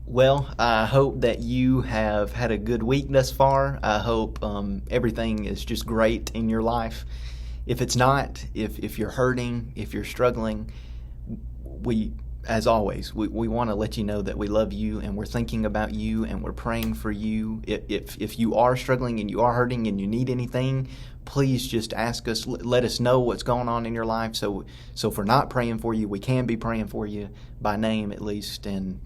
Well, I hope that you have had a good week thus far. I hope everything is just great in your life. If it's not, if you're hurting, if you're struggling, we, as always, we want to let you know that we love you and we're thinking about you and we're praying for you. If you are struggling and you are hurting and you need anything, please just ask us. Let us know what's going on in your life. So if we're not praying for you, we can be praying for you by name at least, and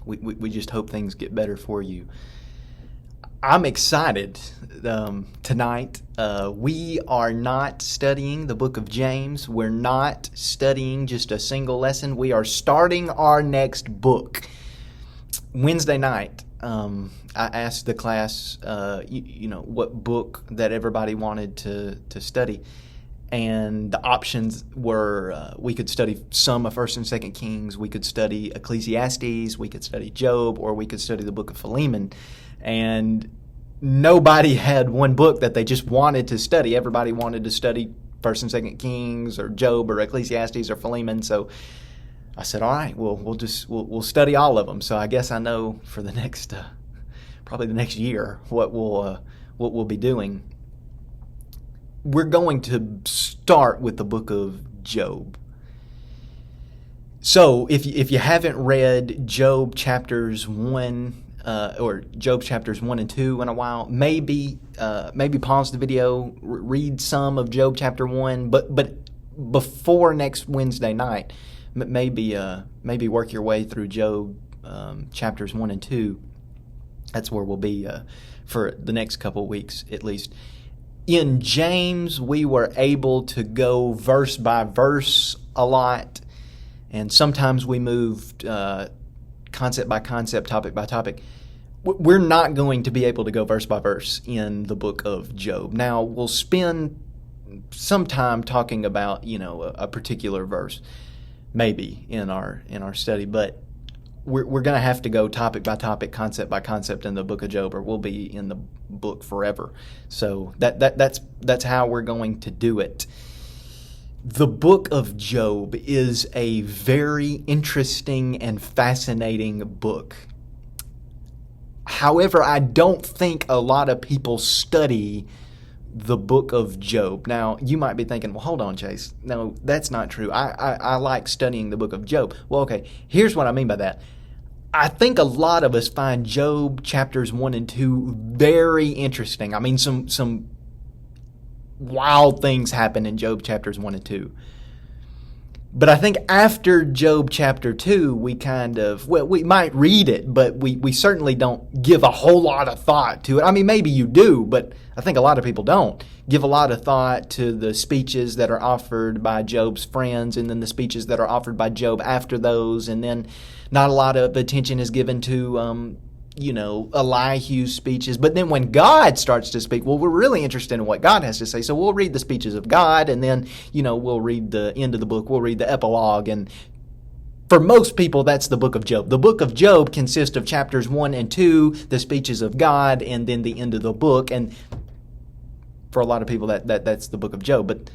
we just hope things get better for you. I'm excited tonight. We are not studying the book of James. We're not studying just a single lesson. We are starting our next book. Wednesday night, I asked the class, what book that everybody wanted to study. And the options were we could study some of 1st and 2nd Kings, we could study Ecclesiastes, we could study Job, or we could study the book of Philemon. And nobody had one book that they just wanted to study. Everybody wanted to study 1st and 2nd Kings or Job or Ecclesiastes or Philemon. So I said, all right, we'll study all of them. So I guess I know for the next probably the next year what we'll be doing. We're going to start with the book of Job. So if you haven't read Job chapters 1 or Job chapters 1 and 2 in a while, maybe pause the video, read some of Job chapter 1, but before next Wednesday night, maybe work your way through Job chapters 1 and 2. That's where we'll be for the next couple of weeks at least. In James, we were able to go verse by verse a lot, and sometimes we moved concept by concept, topic by topic. We're not going to be able to go verse by verse in the book of Job. Now, we'll spend some time talking about, a particular verse, maybe in our study, but we're going to have to go topic by topic, concept by concept in the book of Job, or we'll be in the book forever. So that's how we're going to do it. The book of Job is a very interesting and fascinating book. However, I don't think a lot of people study the book of Job. Now, you might be thinking, well, hold on, Chase. No, that's not true. I like studying the book of Job. Well, okay, here's what I mean by that. I think a lot of us find Job chapters 1 and 2 very interesting. I mean, some wild things happen in Job chapters 1 and 2. But I think after Job chapter 2, we we might read it, but we certainly don't give a whole lot of thought to it. I mean, maybe you do, but I think a lot of people don't give a lot of thought to the speeches that are offered by Job's friends, and then the speeches that are offered by Job after those, and then not a lot of attention is given to Elihu's speeches. But then when God starts to speak, well, we're really interested in what God has to say. So we'll read the speeches of God, and then, we'll read the end of the book. We'll read the epilogue. And for most people, that's the book of Job. The book of Job consists of chapters 1 and 2, the speeches of God, and then the end of the book. And for a lot of people, that's the book of Job. But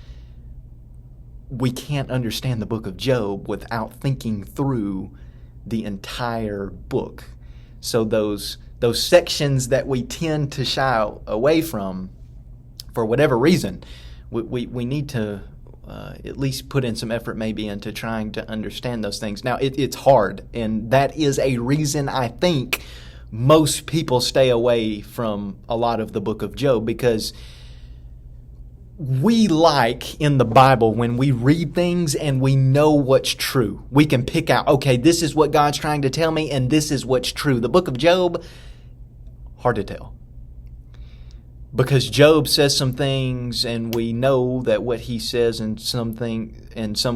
we can't understand the book of Job without thinking through the entire book. So those sections that we tend to shy away from, for whatever reason, we need to at least put in some effort maybe into trying to understand those things. Now, it's hard, and that is a reason I think most people stay away from a lot of the book of Job, because we like in the Bible when we read things and we know what's true. We can pick out, okay, this is what God's trying to tell me, and this is what's true. The book of Job, hard to tell. Because Job says some things, and we know that what he says in some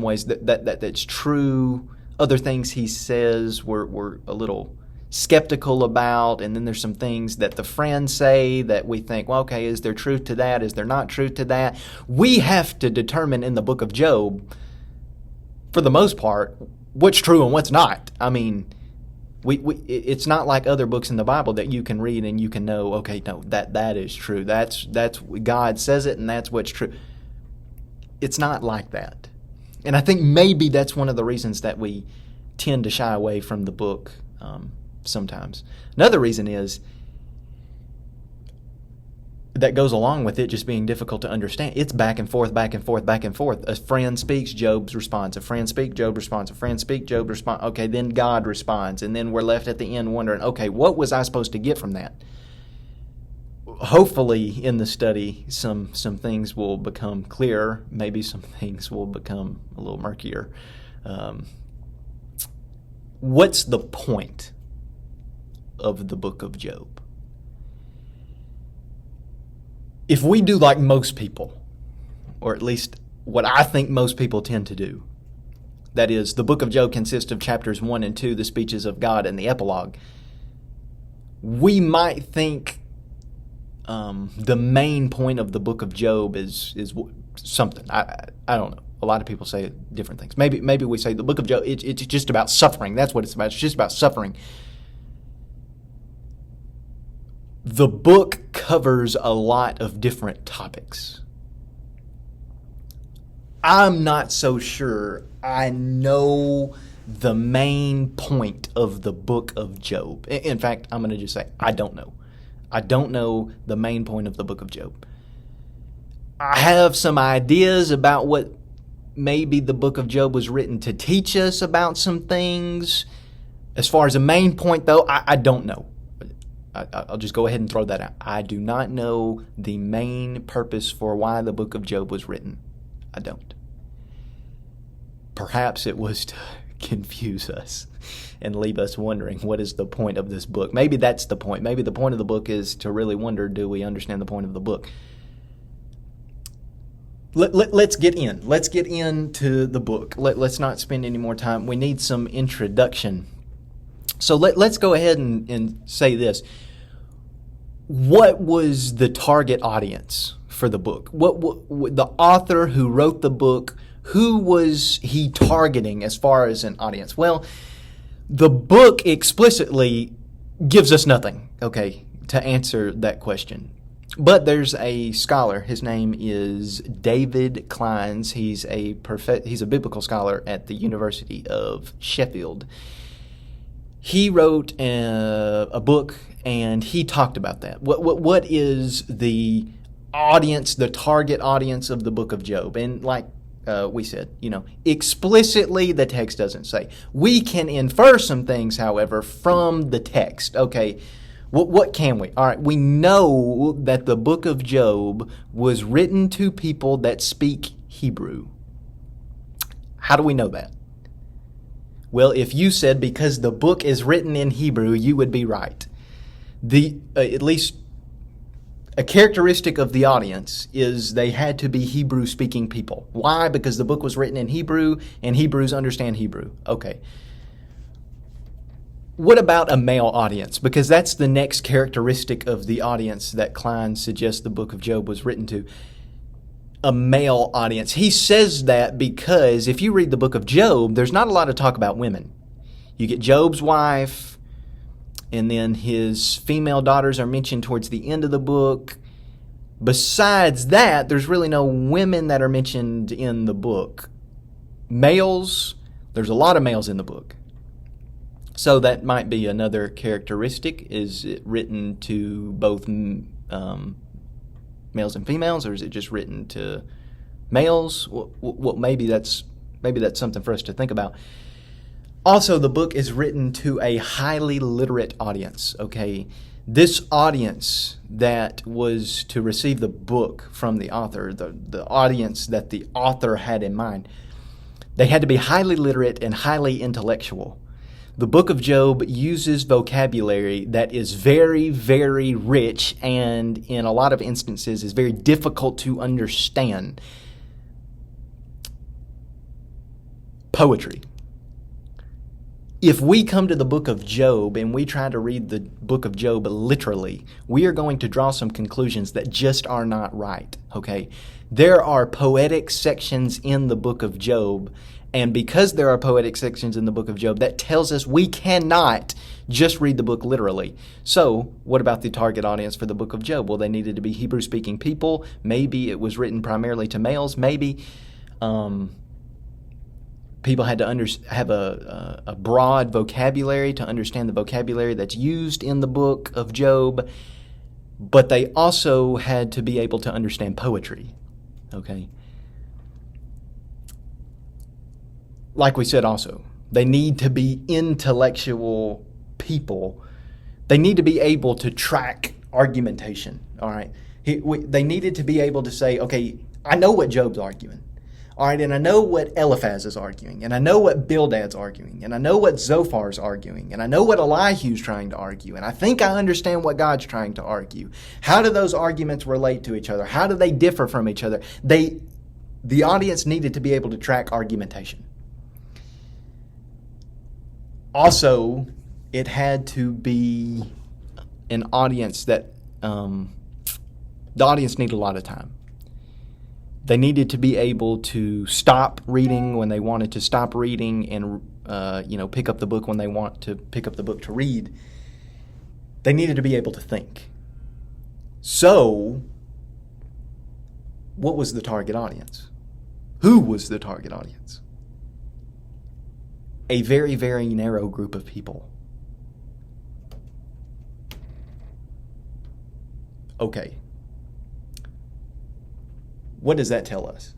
ways that's true. Other things he says we're a little skeptical about, and then there's some things that the friends say that we think, well, okay, is there truth to that? Is there not truth to that? We have to determine in the book of Job, for the most part, what's true and what's not. I mean, it's not like other books in the Bible that you can read and you can know, okay, no, that is true. That's God says it, and that's what's true. It's not like that. And I think maybe that's one of the reasons that we tend to shy away from the book sometimes. Another reason is that goes along with it just being difficult to understand. It's back and forth, back and forth, back and forth. A friend speaks, Job responds. A friend speaks, Job responds. A friend speaks, Job responds. Okay, then God responds. And then we're left at the end wondering, okay, what was I supposed to get from that? Hopefully in the study some things will become clearer. Maybe some things will become a little murkier. What's the point of the book of Job? If we do like most people, or at least what I think most people tend to do, that is, the book of Job consists of chapters 1 and 2, the speeches of God, and the epilogue, we might think the main point of the book of Job is something. I don't know. A lot of people say different things. Maybe we say the book of Job, it's just about suffering. That's what it's about. It's just about suffering. The book covers a lot of different topics. I'm not so sure I know the main point of the book of Job. In fact, I'm going to just say, I don't know. I don't know the main point of the book of Job. I have some ideas about what maybe the book of Job was written to teach us about some things. As far as the main point, though, I don't know. I'll just go ahead and throw that out. I do not know the main purpose for why the book of Job was written. I don't. Perhaps it was to confuse us and leave us wondering, what is the point of this book? Maybe that's the point. Maybe the point of the book is to really wonder, do we understand the point of the book? Let's get in. Let's get into the book. Let's not spend any more time. We need some introduction. So let's go ahead and say this. What was the target audience for the book? What the author who wrote the book, who was he targeting as far as an audience? Well, the book explicitly gives us nothing, okay, to answer that question. But there's a scholar. His name is David Kleins. He's a biblical scholar at the University of Sheffield. He wrote a book, and he talked about that. What is the audience, the target audience of the book of Job? And like we said, explicitly the text doesn't say. We can infer some things, however, from the text. Okay, what can we? All right, we know that the book of Job was written to people that speak Hebrew. How do we know that? Well, if you said because the book is written in Hebrew, you would be right. At least a characteristic of the audience is they had to be Hebrew-speaking people. Why? Because the book was written in Hebrew, and Hebrews understand Hebrew. Okay. What about a male audience? Because that's the next characteristic of the audience that Klein suggests the book of Job was written to. A male audience. He says that because if you read the book of Job, there's not a lot of talk about women. You get Job's wife, and then his female daughters are mentioned towards the end of the book. Besides that, there's really no women that are mentioned in the book. Males, there's a lot of males in the book. So that might be another characteristic. Is it written to both males and females, or is it just written to males? Well, maybe that's something for us to think about. Also, the book is written to a highly literate audience, okay? This audience that was to receive the book from the author, the audience that the author had in mind, they had to be highly literate and highly intellectual. The book of Job uses vocabulary that is very, very rich and in a lot of instances is very difficult to understand. Poetry. If we come to the book of Job and we try to read the book of Job literally, we are going to draw some conclusions that just are not right, okay? There are poetic sections in the book of Job, and because there are poetic sections in the book of Job, that tells us we cannot just read the book literally. So, what about the target audience for the book of Job? Well, they needed to be Hebrew-speaking people. Maybe it was written primarily to males. Maybe. People had to have a broad vocabulary to understand the vocabulary that's used in the book of Job, but they also had to be able to understand poetry. Okay? Like we said also, they need to be intellectual people. They need to be able to track argumentation, all right? They needed to be able to say, okay, I know what Job's arguing, all right, and I know what Eliphaz is arguing, and I know what Bildad's arguing, and I know what Zophar's arguing, and I know what Elihu's trying to argue, and I think I understand what God's trying to argue. How do those arguments relate to each other? How do they differ from each other? The audience needed to be able to track argumentation. Also, it had to be an audience that the audience needed a lot of time. They needed to be able to stop reading when they wanted to stop reading and pick up the book when they want to pick up the book to read. They needed to be able to think. So, what was the target audience? Who was the target audience? A very, very narrow group of people. Okay. What does that tell us?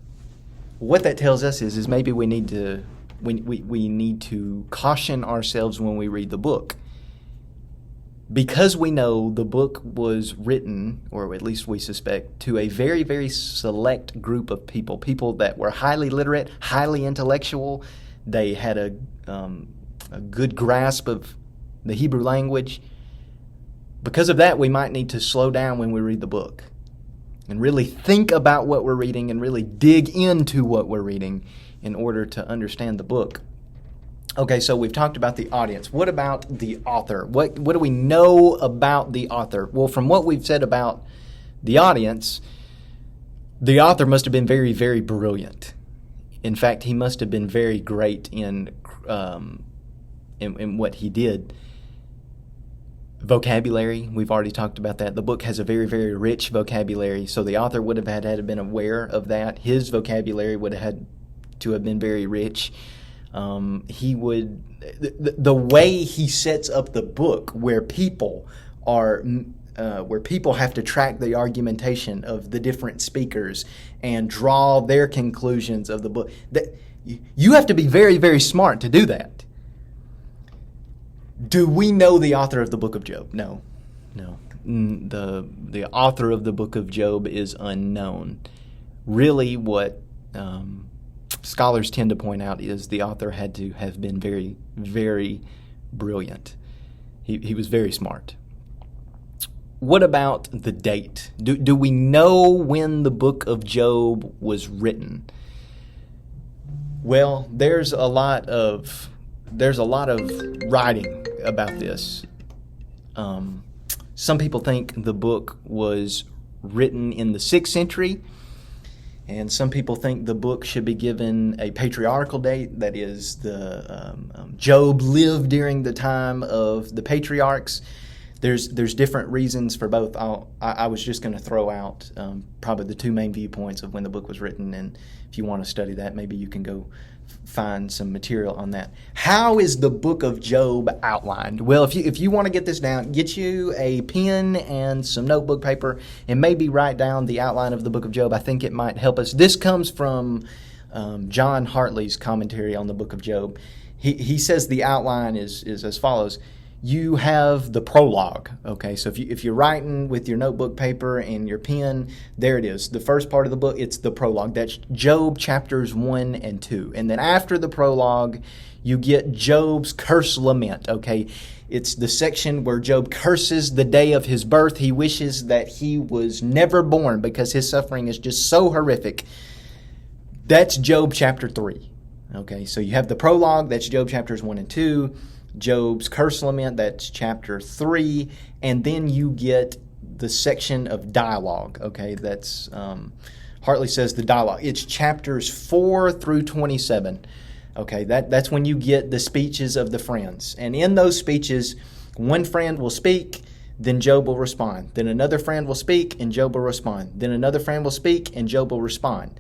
What that tells us is maybe we need to caution ourselves when we read the book. Because we know the book was written, or at least we suspect, to a very, very select group of people that were highly literate, highly intellectual. They had a good grasp of the Hebrew language. Because of that, we might need to slow down when we read the book and really think about what we're reading and really dig into what we're reading in order to understand the book. Okay, so we've talked about the audience. What about the author? What do we know about the author? Well, from what we've said about the audience, the author must have been very, very brilliant. In fact, he must have been very great in what he did. Vocabulary, we've already talked about that. The book has a very, very rich vocabulary, so the author would have had to have been aware of that. His vocabulary would have had to have been very rich. The way he sets up the book, where people have to track the argumentation of the different speakers and draw their conclusions of the book. You have to be very, very smart to do that. Do we know the author of the book of Job? No. The author of the book of Job is unknown. Really, what scholars tend to point out is the author had to have been very, very brilliant. He was very smart. What about the date? Do we know when the book of Job was written? Well, there's a lot of writing about this. Some people think the book was written in the 6th century, and some people think the book should be given a patriarchal date. That is, Job lived during the time of the patriarchs. There's different reasons for both. I was just going to throw out probably the two main viewpoints of when the book was written, and if you want to study that, maybe you can go find some material on that. How is the book of Job outlined? Well, if you want to get this down, get you a pen and some notebook paper and maybe write down the outline of the book of Job. I think it might help us. This comes from John Hartley's commentary on the book of Job. He says the outline is as follows. You have the prologue, okay? So if you're writing with your notebook paper and your pen, there it is. The first part of the book, it's the prologue. That's Job chapters 1 and 2. And then after the prologue, you get Job's curse lament, okay? It's the section where Job curses the day of his birth. He wishes that he was never born because his suffering is just so horrific. That's Job chapter 3, okay? So you have the prologue, that's Job chapters 1 and 2. Job's curse lament, that's chapter 3, and then you get the section of dialogue, okay? That's, Hartley says the dialogue. It's chapters 4 through 27, okay? That's when you get the speeches of the friends. And in those speeches, one friend will speak, then Job will respond. Then another friend will speak, and Job will respond. Then another friend will speak, and Job will respond.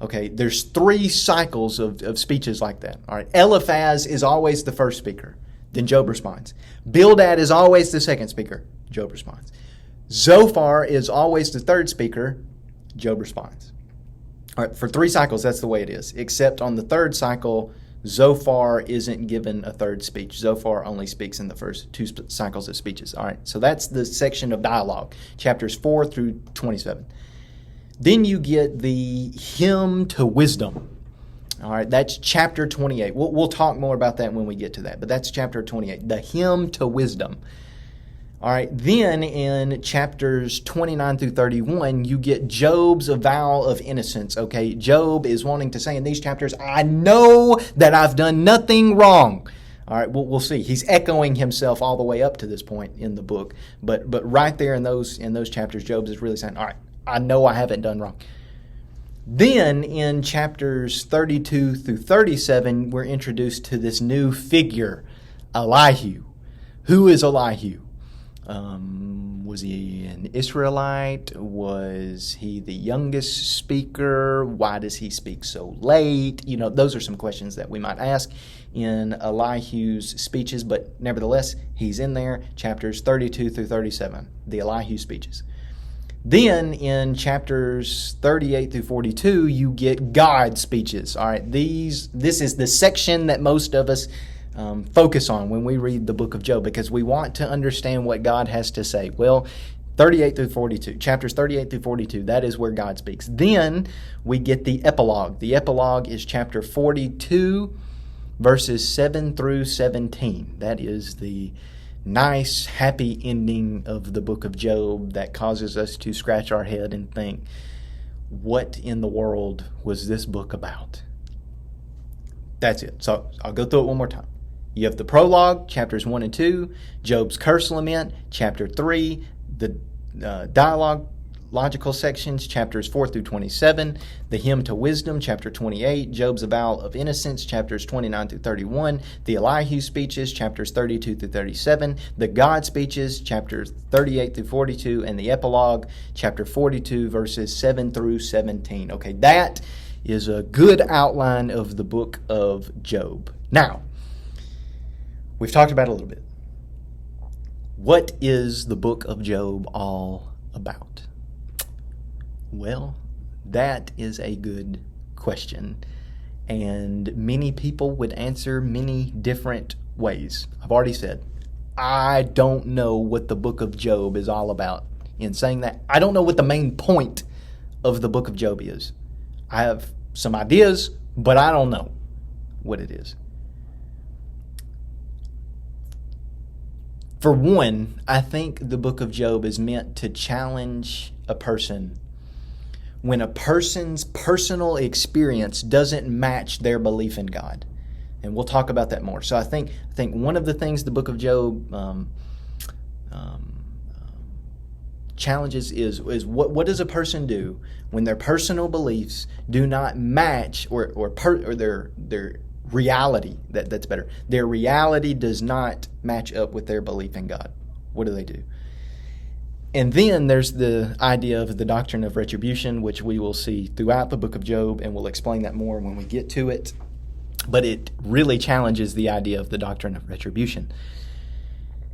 Okay, there's 3 cycles of speeches like that. All right, Eliphaz is always the first speaker. Then Job responds. Bildad is always the second speaker. Job responds. Zophar is always the third speaker. Job responds. All right, for 3 cycles, that's the way it is. Except on the third cycle, Zophar isn't given a third speech. Zophar only speaks in the first 2 cycles of speeches. All right, so that's the section of dialogue, chapters 4 through 27. Then you get the hymn to wisdom. All right, that's chapter 28. We'll talk more about that when we get to that, but that's chapter 28, the hymn to wisdom. All right, then in chapters 29 through 31, you get Job's avowal of innocence. Okay, Job is wanting to say in these chapters, I know that I've done nothing wrong. All right, we'll see. He's echoing himself all the way up to this point in the book, but right there in those chapters, Job is really saying, all right, I know I haven't done wrong. Then in chapters 32 through 37, we're introduced to this new figure, Elihu. Who is Elihu? Was he an Israelite? Was he the youngest speaker? Why does he speak so late? Those are some questions that we might ask in Elihu's speeches, but nevertheless, he's in there, chapters 32 through 37, the Elihu speeches. Then in chapters 38 through 42, you get God's speeches. All right, this is the section that most of us focus on when we read the book of Job, because we want to understand what God has to say. Well, 38 through 42, chapters 38 through 42, that is where God speaks. Then we get the epilogue. The epilogue is chapter 42, verses 7 through 17. That is the nice, happy ending of the book of Job that causes us to scratch our head and think, what in the world was this book about? That's it. So I'll go through it one more time. You have the prologue, chapters 1 and 2, Job's curse lament, chapter 3, the dialogue, logical sections, chapters 4 through 27, the hymn to wisdom, chapter 28, Job's avowal of innocence, chapters 29 through 31, the Elihu speeches, chapters 32 through 37, the God speeches, chapters 38 through 42, and the epilogue, chapter 42, verses 7 through 17. Okay, that is a good outline of the book of Job. Now, we've talked about it a little bit. What is the book of Job all about? Well, that is a good question, and many people would answer many different ways. I've already said, I don't know what the book of Job is all about. In saying that, I don't know what the main point of the book of Job is. I have some ideas, but I don't know what it is. For one, I think the book of Job is meant to challenge a person when a person's personal experience doesn't match their belief in God. And we'll talk about that more. So I think one of the things the book of Job challenges is what does a person do when their personal beliefs do not match or their reality, that's better. Their reality does not match up with their belief in God. What do? And then there's the idea of the doctrine of retribution, which we will see throughout the book of Job, and we'll explain that more when we get to it. But it really challenges the idea of the doctrine of retribution.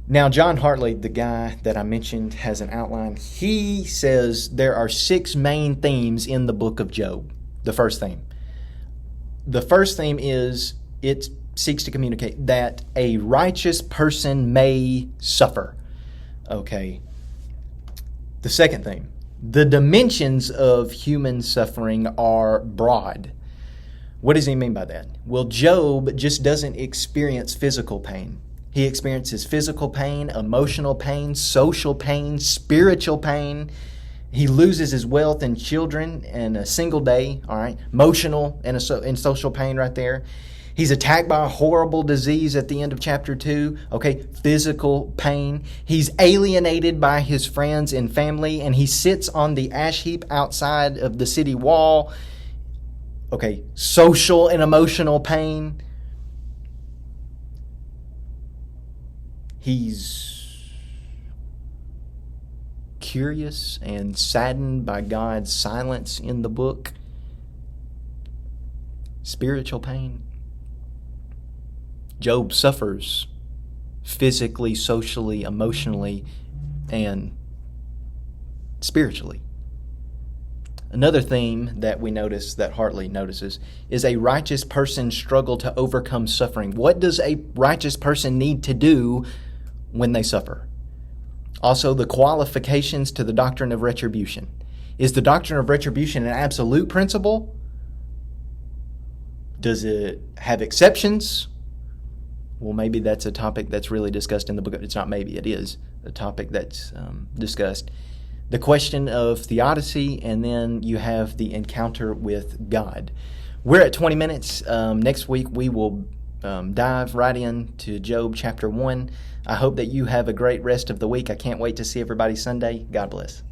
Now, John Hartley, the guy that I mentioned, has an outline. He says there are 6 main themes in the book of Job. The first theme. The first theme is it seeks to communicate that a righteous person may suffer. Okay. The second theme, the dimensions of human suffering are broad. What does he mean by that? Well, Job just doesn't experience physical pain. He experiences physical pain, emotional pain, social pain, spiritual pain. He loses his wealth and children in a single day, all right? Emotional and social pain right there. He's attacked by a horrible disease at the end of chapter 2. Okay, physical pain. He's alienated by his friends and family, and he sits on the ash heap outside of the city wall. Okay, social and emotional pain. He's curious and saddened by God's silence in the book. spiritual pain. Job suffers physically, socially, emotionally, and spiritually. Another theme that we notice, that Hartley notices, is a righteous person's struggle to overcome suffering. What does a righteous person need to do when they suffer? Also, the qualifications to the doctrine of retribution. Is the doctrine of retribution an absolute principle? Does it have exceptions? Well, maybe that's a topic that's really discussed in the book. It's not maybe, it is a topic that's discussed. The question of theodicy, and then you have the encounter with God. We're at 20 minutes. Next week we will dive right into Job chapter 1. I hope that you have a great rest of the week. I can't wait to see everybody Sunday. God bless.